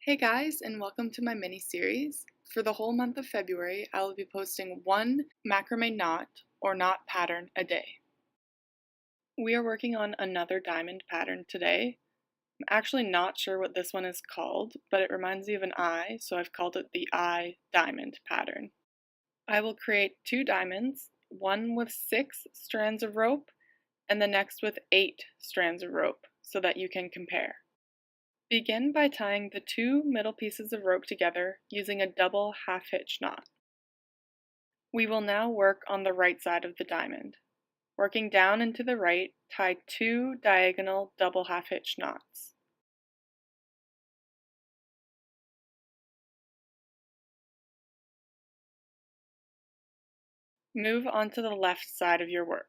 Hey guys, and welcome to my mini-series. For the whole month of February, I will be posting one macrame knot or knot pattern a day. We are working on another diamond pattern today. I'm actually not sure what this one is called, but it reminds me of an eye, so I've called it the eye diamond pattern. I will create two diamonds, one with 6 strands of rope and the next with 8 strands of rope, so that you can compare. Begin by tying the two middle pieces of rope together using a double half-hitch knot. We will now work on the right side of the diamond. Working down and to the right, tie 2 diagonal double half-hitch knots. Move on to the left side of your work.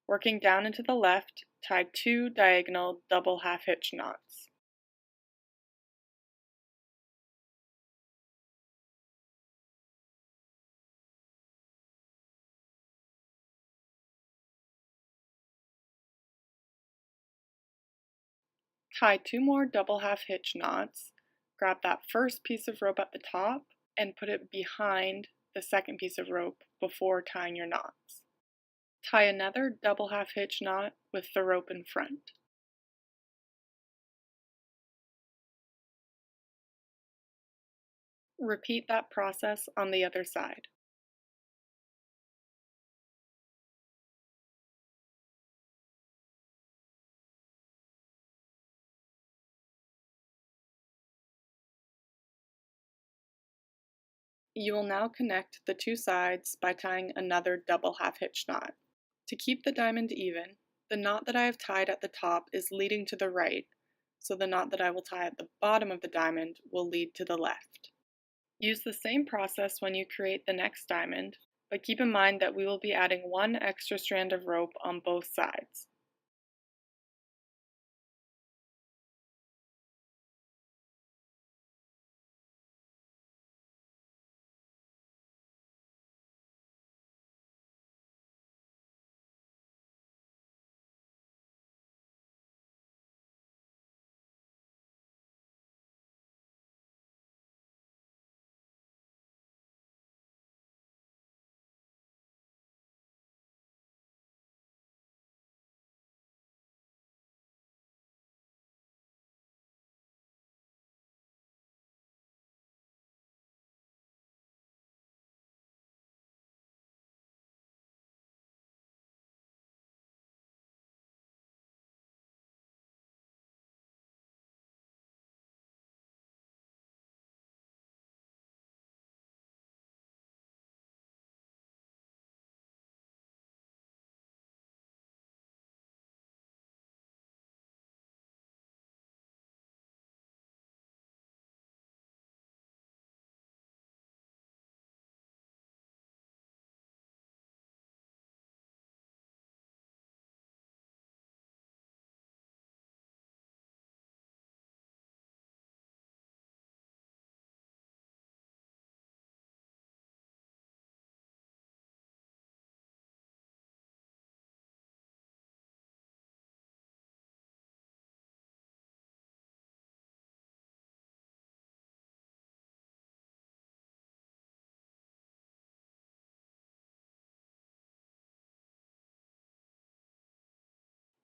Working down and to the left, tie 2 diagonal double half-hitch knots. Tie 2 more double half-hitch knots, grab that first piece of rope at the top, and put it behind the second piece of rope before tying your knots. Tie another double half-hitch knot with the rope in front. Repeat that process on the other side. You will now connect the two sides by tying another double half-hitch knot. To keep the diamond even, the knot that I have tied at the top is leading to the right, so the knot that I will tie at the bottom of the diamond will lead to the left. Use the same process when you create the next diamond, but keep in mind that we will be adding one extra strand of rope on both sides.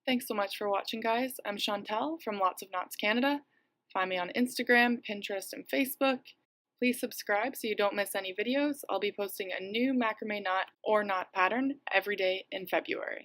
Thanks so much for watching, guys. I'm Chantel from Lots of Knots Canada. Find me on Instagram, Pinterest, and Facebook. Please subscribe so you don't miss any videos. I'll be posting a new macrame knot or knot pattern every day in February.